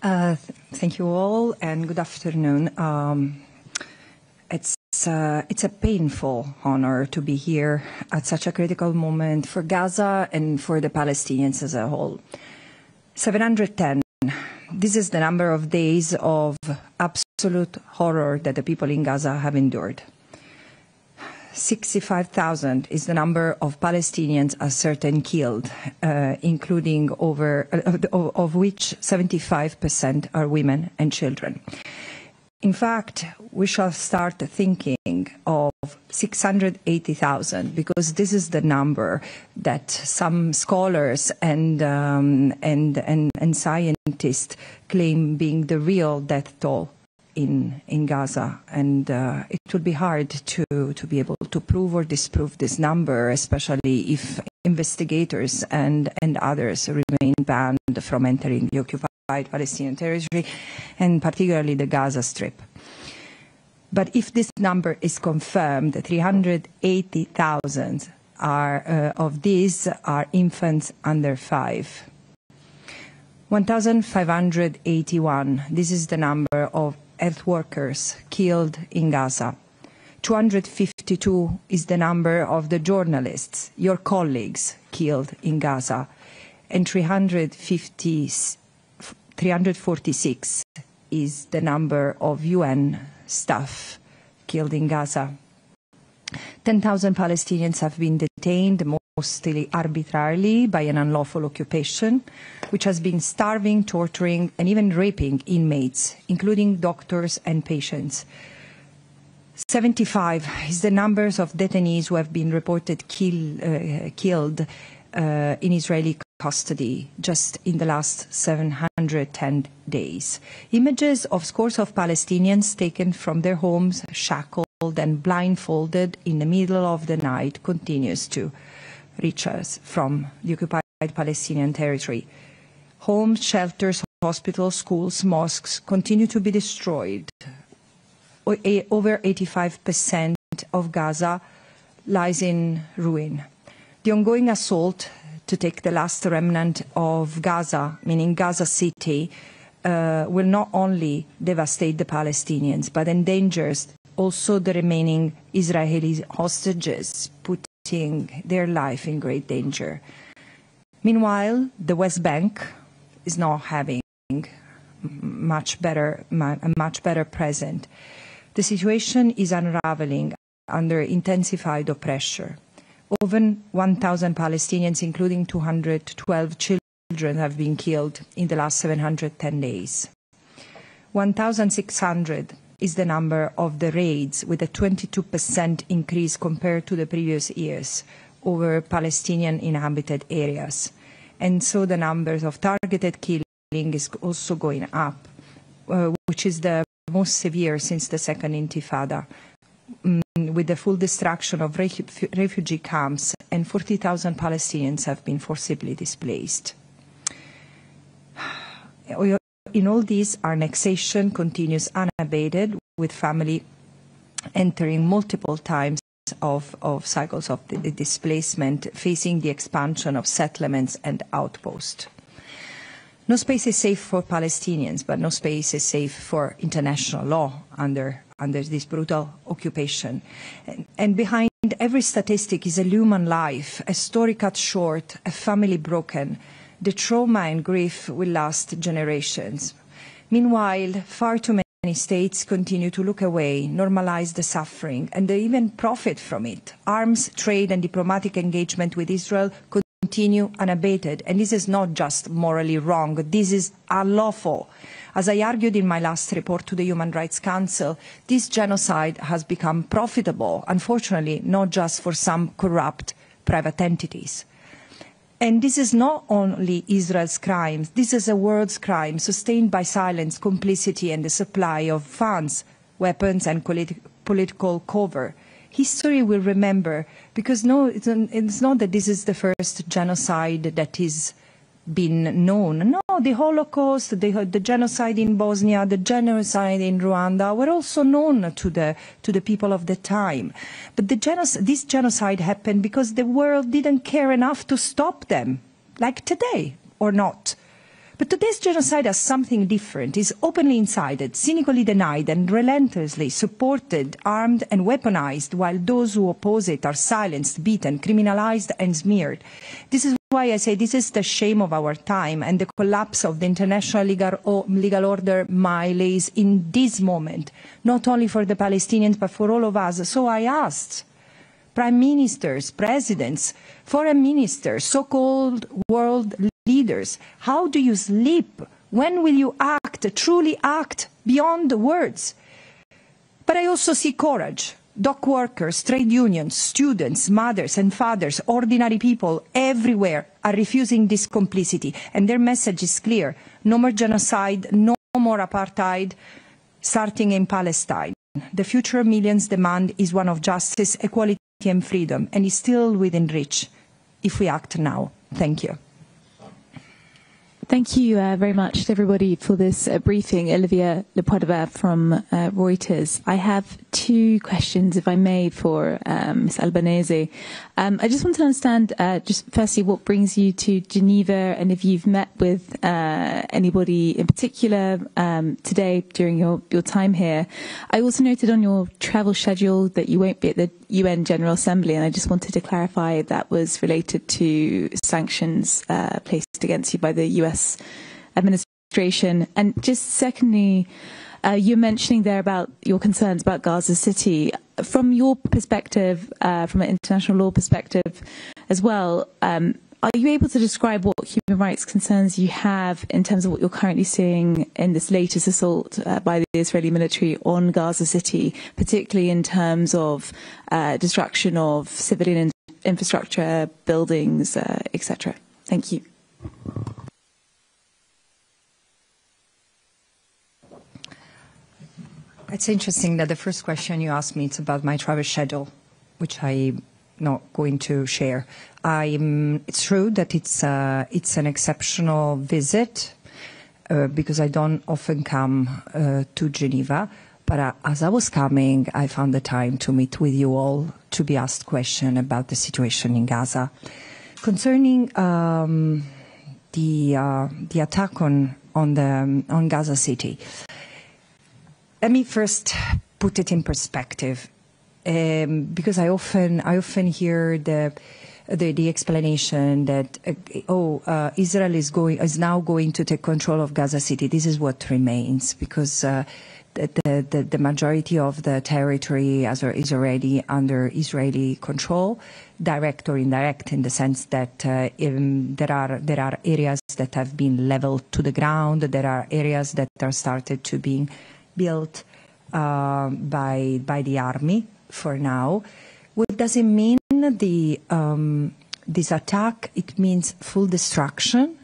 Thank you all, and good afternoon. It's a painful honor to be here at such a critical moment for Gaza and for the Palestinians as a whole. 710. This is the number of days of absolute horror that the people in Gaza have endured. 65,000 is the number of Palestinians ascertained killed, including of which 75% are women and children. In fact, we shall start thinking of 680,000 because this is the number that some scholars and scientists claim being the real death toll in Gaza, and it would be hard to be able to prove or disprove this number, especially if investigators and others remain banned from entering the occupied Palestinian territory, and particularly the Gaza Strip. But if this number is confirmed, 380,000 of these are infants under 5. 1,581, this is the number of health workers killed in Gaza. 252 is the number of the journalists, your colleagues, killed in Gaza. And 346 is the number of UN staff killed in Gaza. 10,000 Palestinians have been detained, mostly arbitrarily, by an unlawful occupation, which has been starving, torturing, and even raping inmates, including doctors and patients. 75 is the numbers of detainees who have been reported killed in Israeli custody just in the last 710 days. Images of scores of Palestinians taken from their homes, shackled and blindfolded in the middle of the night continues to reach us from the occupied Palestinian territory. Homes, shelters, hospitals, schools, mosques continue to be destroyed. Over 85% of Gaza lies in ruin. The ongoing assault to take the last remnant of Gaza, meaning Gaza City, will not only devastate the Palestinians, but endangers also the remaining Israeli hostages, putting their life in great danger. Meanwhile, the West Bank is not having a much better present. The situation is unraveling under intensified oppression. Over 1,000 Palestinians, including 212 children, have been killed in the last 710 days. 1,600 is the number of the raids, with a 22% increase compared to the previous years over Palestinian inhabited areas. And so the numbers of targeted killing is also going up, which is the most severe since the Second Intifada, with the full destruction of refugee camps, and 40,000 Palestinians have been forcibly displaced. In all this, our annexation continues unabated, with family entering multiple times of cycles of the displacement, facing the expansion of settlements and outposts. No space is safe for Palestinians, but no space is safe for international law under this brutal occupation. And behind every statistic is a human life, a story cut short, a family broken. The trauma and grief will last generations. Meanwhile, far too many states continue to look away, normalize the suffering, and they even profit from it. Arms, trade, and diplomatic engagement with Israel continue unabated. And this is not just morally wrong, this is unlawful. As I argued in my last report to the Human Rights Council, this genocide has become profitable, unfortunately, not just for some corrupt private entities. And this is not only Israel's crimes, this is a world's crime sustained by silence, complicity, and the supply of funds, weapons, and political cover. History will remember, because it's not that this is the first genocide that is been known. No, the Holocaust, the genocide in Bosnia, the genocide in Rwanda were also known to the people of the time. But this genocide happened because the world didn't care enough to stop them, like today, or not. But today's genocide has something different. It's openly incited, cynically denied, and relentlessly supported, armed, and weaponized, while those who oppose it are silenced, beaten, criminalized, and smeared. This is why I say this is the shame of our time, and the collapse of the international legal order lays in this moment, not only for the Palestinians, but for all of us. So I asked prime ministers, presidents, foreign ministers, so-called world leaders, how do you sleep? When will you act, truly act beyond the words? But I also see courage. Dock workers, trade unions, students, mothers and fathers, ordinary people everywhere are refusing this complicity. And their message is clear. No more genocide, no more apartheid, starting in Palestine. The future millions demand is one of justice, equality and freedom, and is still within reach if we act now. Thank you. Thank you very much to everybody for this briefing. Olivia Lepoidova from Reuters. I have two questions, if I may, for Ms. Albanese. I just want to understand, just firstly, what brings you to Geneva, and if you've met with anybody in particular today during your time here. I also noted on your travel schedule that you won't be at the UN General Assembly, and I just wanted to clarify if that was related to sanctions placed against you by the US administration. And just secondly, you're mentioning there about your concerns about Gaza City. From your perspective, from an international law perspective as well, are you able to describe what human rights concerns you have in terms of what you're currently seeing in this latest assault by the Israeli military on Gaza City, particularly in terms of destruction of civilian infrastructure, buildings, etc.? Thank you. It's interesting that the first question you asked me is about my travel schedule, which I'm not going to share. It's true that it's an exceptional visit because I don't often come to Geneva. But as I was coming, I found the time to meet with you all to be asked questions about the situation in Gaza. Concerning the attack on Gaza City, let me first put it in perspective, because I often hear the explanation that Israel is now going to take control of Gaza City. This is what remains, because the majority of the territory is already under Israeli control, direct or indirect, in the sense that there are areas that have been leveled to the ground. There are areas that are started to being built by the army for now. What does it mean, this attack? It means full destruction.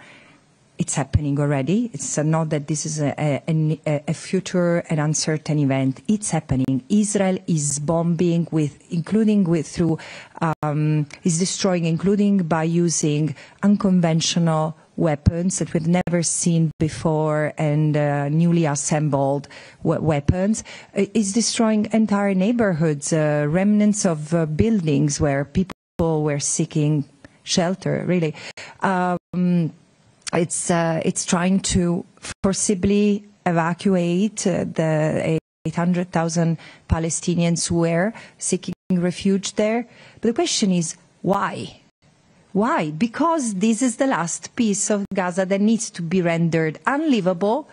It's happening already. It's not that this is a future and uncertain event. It's happening. Israel is bombing is destroying, including by using unconventional weapons that we've never seen before, and newly assembled weapons. Is destroying entire neighborhoods, remnants of buildings where people were seeking shelter, really. It's trying to forcibly evacuate the 800,000 Palestinians who were seeking refuge there. But the question is, why? Why? Because this is the last piece of Gaza that needs to be rendered unlivable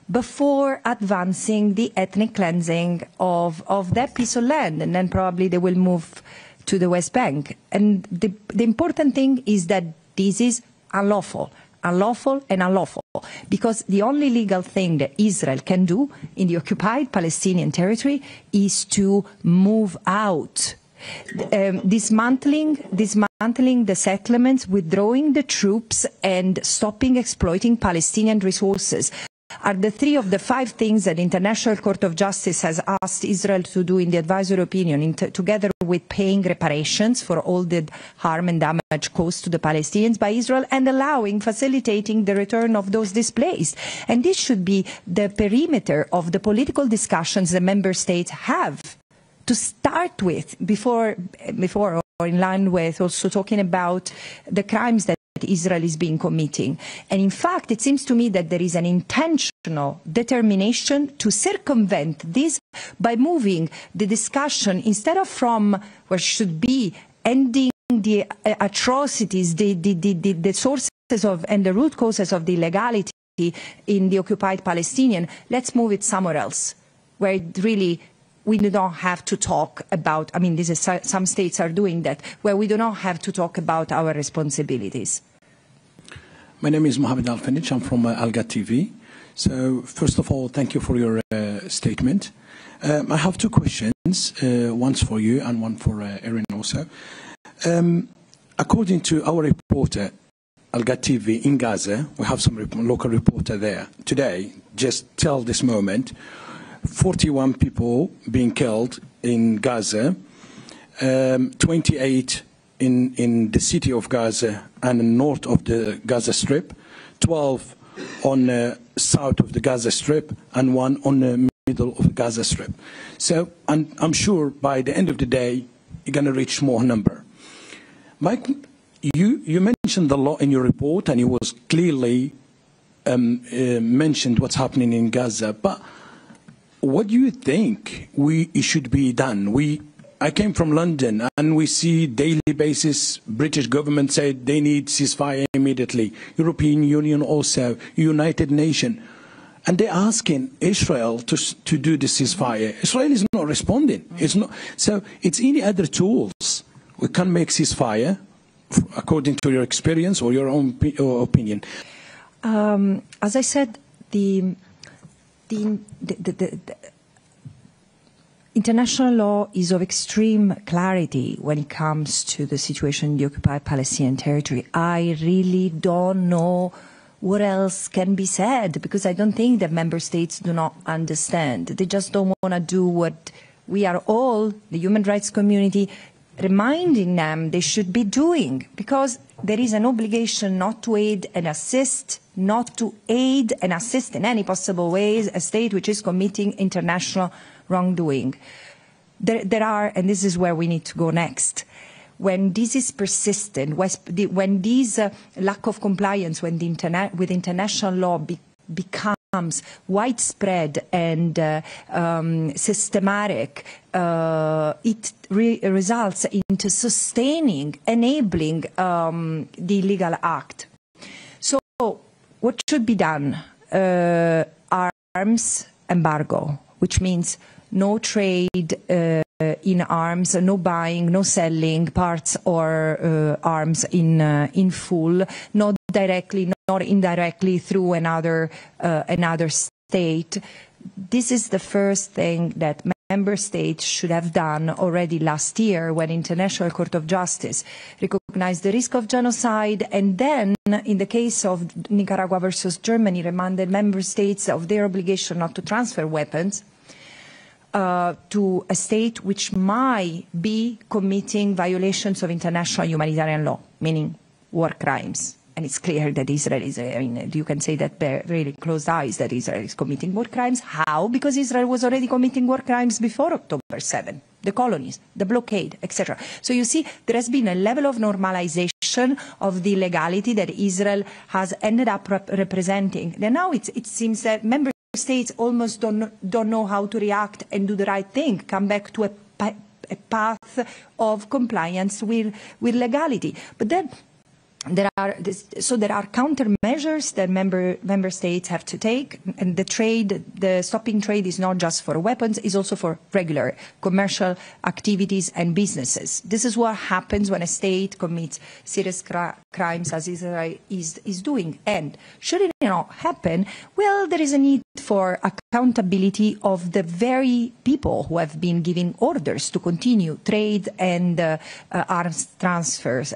before advancing the ethnic cleansing of that piece of land. And then probably they will move to the West Bank. And the important thing is that this is unlawful. Unlawful and unlawful, because the only legal thing that Israel can do in the occupied Palestinian territory is to move out, dismantling the settlements, withdrawing the troops, and stopping exploiting Palestinian resources are the three of the 5 things that the International Court of Justice has asked Israel to do in the advisory opinion, together with paying reparations for all the harm and damage caused to the Palestinians by Israel, and facilitating the return of those displaced. And this should be the perimeter of the political discussions the member states have to start with, before or in line with also talking about the crimes that that Israel is being committing. And in fact, it seems to me that there is an intentional determination to circumvent this by moving the discussion, instead of from where should be ending the atrocities, the sources of and the root causes of the illegality in the occupied Palestinian, let's move it somewhere else, where it really we do not have to talk about, I mean, this is, some states are doing that, where we do not have to talk about our responsibilities. My name is Mohammed Al-Fanich. I'm from Alga TV. So first of all, thank you for your statement. I have two questions, one's for you and one for Erin also. According to our reporter, Alga TV in Gaza, we have some local reporter there today, just till this moment, 41 people being killed in Gaza, 28 in the city of Gaza and north of the Gaza Strip, 12 on south of the Gaza Strip, and 1 on the middle of the Gaza Strip. So I'm sure by the end of the day, you're going to reach more number. Mike, you mentioned the law in your report, and it was clearly mentioned what's happening in Gaza, but what do you think it should be done? I came from London, and we see daily basis British government said they need ceasefire immediately. European Union also, United Nations, and they're asking Israel to do the ceasefire. Israel is not responding. It's not. So it's any other tools we can make ceasefire, according to your experience or your own opinion. As I said, the international law is of extreme clarity when it comes to the situation in the occupied Palestinian territory. I really don't know what else can be said, because I don't think that member states do not understand. They just don't want to do what we are all, the human rights community, reminding them they should be doing, because there is an obligation not to aid and assist, not to aid and assist in any possible ways a state which is committing international wrongdoing. There are, and this is where we need to go next, when this is persistent, when this lack of compliance with international law becomes widespread and systematic, it results into sustaining, enabling the illegal act. So what should be done? Arms embargo, which means no trade in arms, no buying, no selling parts or arms in full, not directly, not indirectly through another state. This is the first thing that member states should have done already last year, when International Court of Justice recognized the risk of genocide, and then, in the case of Nicaragua versus Germany, reminded member states of their obligation not to transfer weapons to a state which might be committing violations of international humanitarian law, meaning war crimes. And it's clear that Israel is, I mean, you can say that really closed eyes that Israel is committing war crimes. How? Because Israel was already committing war crimes before October 7, the colonies, the blockade, etc. So you see, there has been a level of normalization of the legality that Israel has ended up representing. And now it seems that member states almost don't know how to react and do the right thing, come back to a path of compliance with legality. But then there are countermeasures that member states have to take, and the stopping trade is not just for weapons, it's also for regular commercial activities and businesses. This is what happens when a state commits serious crimes, as Israel is doing. And should it not happen, well, there is a need for accountability of the very people who have been giving orders to continue trade and arms transfers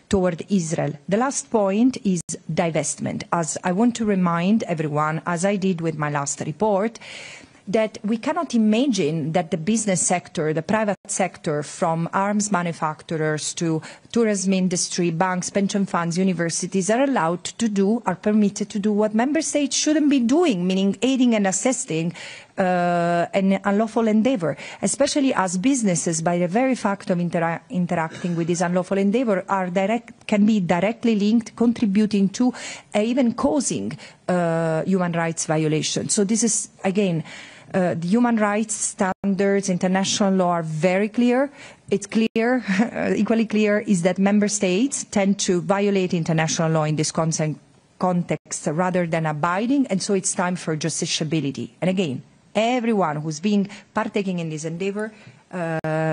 toward Israel. The last point is divestment. As I want to remind everyone, as I did with my last report, that we cannot imagine that the business sector, the private sector, from arms manufacturers to tourism industry, banks, pension funds, universities, are allowed to do, are permitted to do what member states shouldn't be doing, meaning aiding and assisting an unlawful endeavor, especially as businesses, by the very fact of interacting with this unlawful endeavor, can be directly linked, contributing to, even causing human rights violations. So this is, again, the human rights standards, international law are very clear. It's clear, equally clear, is that member states tend to violate international law in this context rather than abiding, and so it's time for justiciability. And again, everyone who's partaking in this endeavor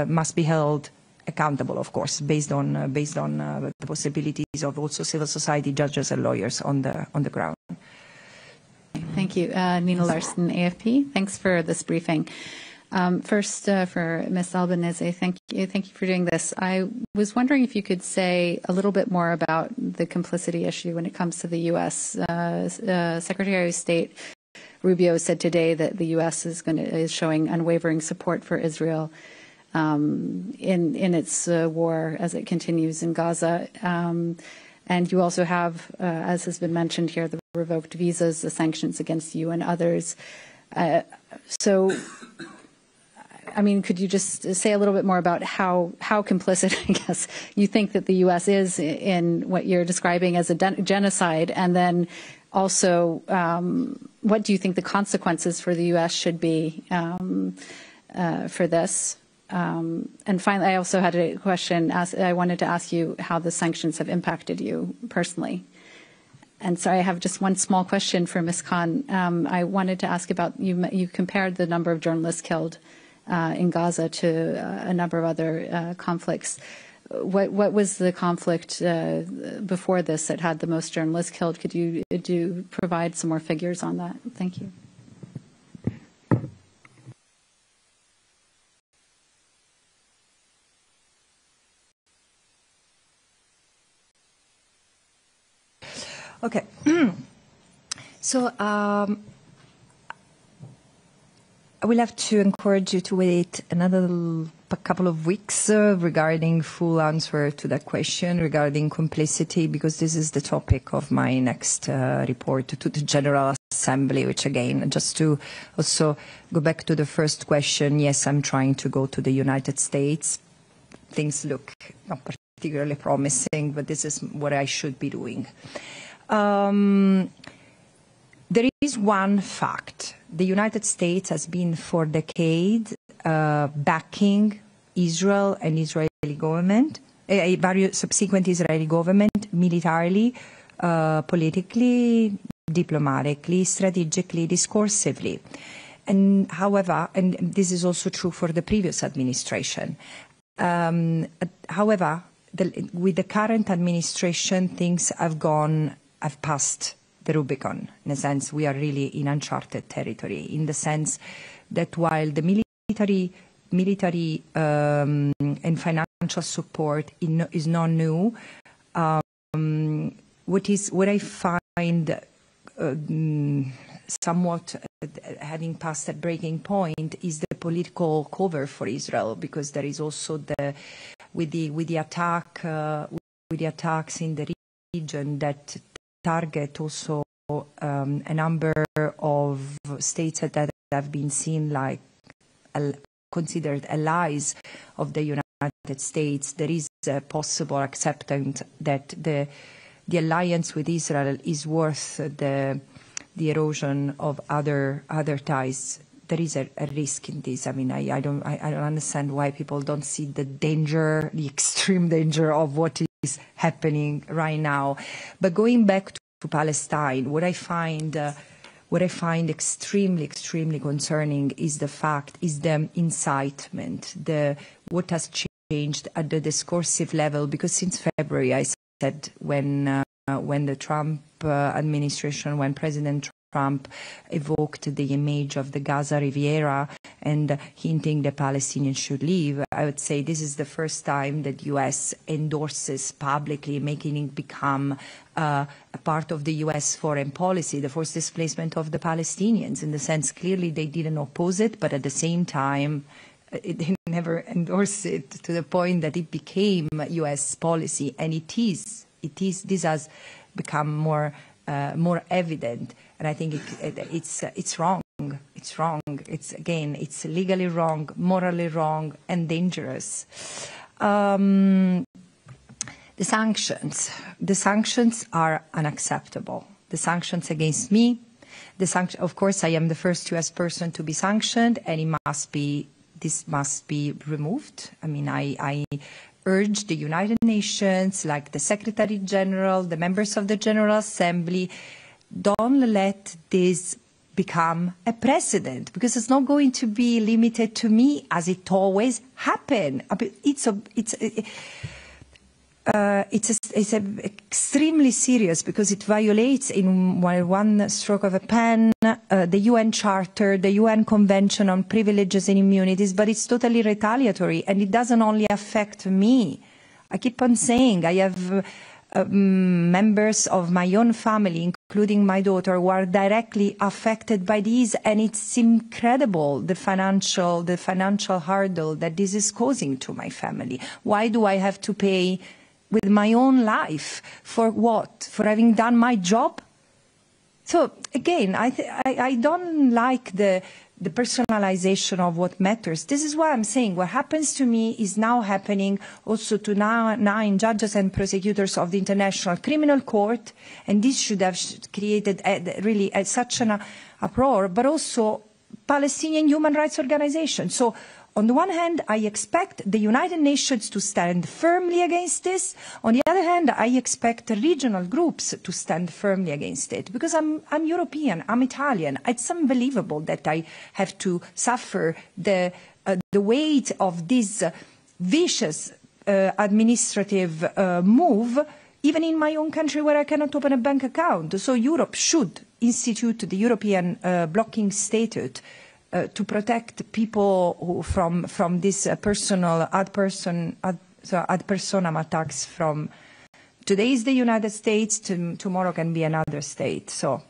must be held accountable, of course, based on the possibilities of also civil society judges and lawyers on the ground. Thank you. Nina Larson, AFP. Thanks for this briefing. First, for Ms. Albanese, thank you for doing this. I was wondering if you could say a little bit more about the complicity issue when it comes to the U.S. Secretary of State Rubio said today that the U.S. is showing unwavering support for Israel in its war as it continues in Gaza. And you also have, as has been mentioned here, the revoked visas, the sanctions against you and others. So, I mean, could you just say a little bit more about how complicit, I guess, you think that the U.S. is in what you're describing as a genocide, and then also, what do you think the consequences for the U.S. should be for this? And finally, I also had a question. I wanted to ask you how the sanctions have impacted you personally. And sorry, I have just one small question for Ms. Khan. I wanted to ask about, you compared the number of journalists killed in Gaza to a number of other conflicts. What was the conflict before this that had the most journalists killed? Could you provide some more figures on that? Thank you. Okay. So I will have to encourage you to wait another couple of weeks regarding full answer to that question regarding complicity, because this is the topic of my next report to the General Assembly, which again, just to also go back to the first question, yes, I'm trying to go to the United States. Things look not particularly promising, but this is what I should be doing. There is one fact. The United States has been for decades backing Israel and Israeli government, various subsequent Israeli government, militarily, politically, diplomatically, strategically, discursively. And however, and this is also true for the previous administration, however, with the current administration, things have passed the Rubicon. In a sense, we are really in uncharted territory, in the sense that while the military and financial support is not new, what I find somewhat having passed that breaking point is the political cover for Israel, because there is also with the attacks in the region that target also a number of states that have been seen like considered allies of the United States. There is a possible acceptance that the alliance with Israel is worth the erosion of other ties. There is a risk in this. I mean, I don't understand why people don't see the danger, the extreme danger of what is happening right now. But going back to Palestine, what I find extremely concerning is the incitement, what has changed at the discursive level. Because since February, I said when the Trump administration, when President Trump evoked the image of the Gaza Riviera and hinting the Palestinians should leave. I would say this is the first time that U.S. endorses publicly, making it become a part of the U.S. foreign policy, the forced displacement of the Palestinians. In the sense, clearly they didn't oppose it, but at the same time, they never endorsed it to the point that it became U.S. policy, and this has become more evident, and I think it's wrong. It's wrong. It's legally wrong, morally wrong, and dangerous. The sanctions are unacceptable. The sanctions against me, of course, I am the first U.S. person to be sanctioned, and this must be removed. I mean, I urge the United Nations, like the Secretary General, the members of the General Assembly, don't let this become a precedent, because it's not going to be limited to me as it always happened. It's extremely serious because it violates in one stroke of a pen the UN Charter, the UN Convention on Privileges and Immunities, but it's totally retaliatory, and it doesn't only affect me. I keep on saying I have members of my own family, including my daughter, who are directly affected by these, and it's incredible the financial hurdle that this is causing to my family. Why do I have to pay with my own life? For what? For having done my job? So again, I don't like the personalization of what matters. This is why I'm saying what happens to me is now happening also to 9 judges and prosecutors of the International Criminal Court, and this should have created really such an uproar, but also Palestinian human rights organizations. So on the one hand, I expect the United Nations to stand firmly against this. On the other hand, I expect regional groups to stand firmly against it, because I'm European, I'm Italian. It's unbelievable that I have to suffer the weight of this vicious administrative move, even in my own country where I cannot open a bank account. So Europe should institute the European blocking statute to protect people who from this personal ad personam attacks from today is the United States, tomorrow can be another state. So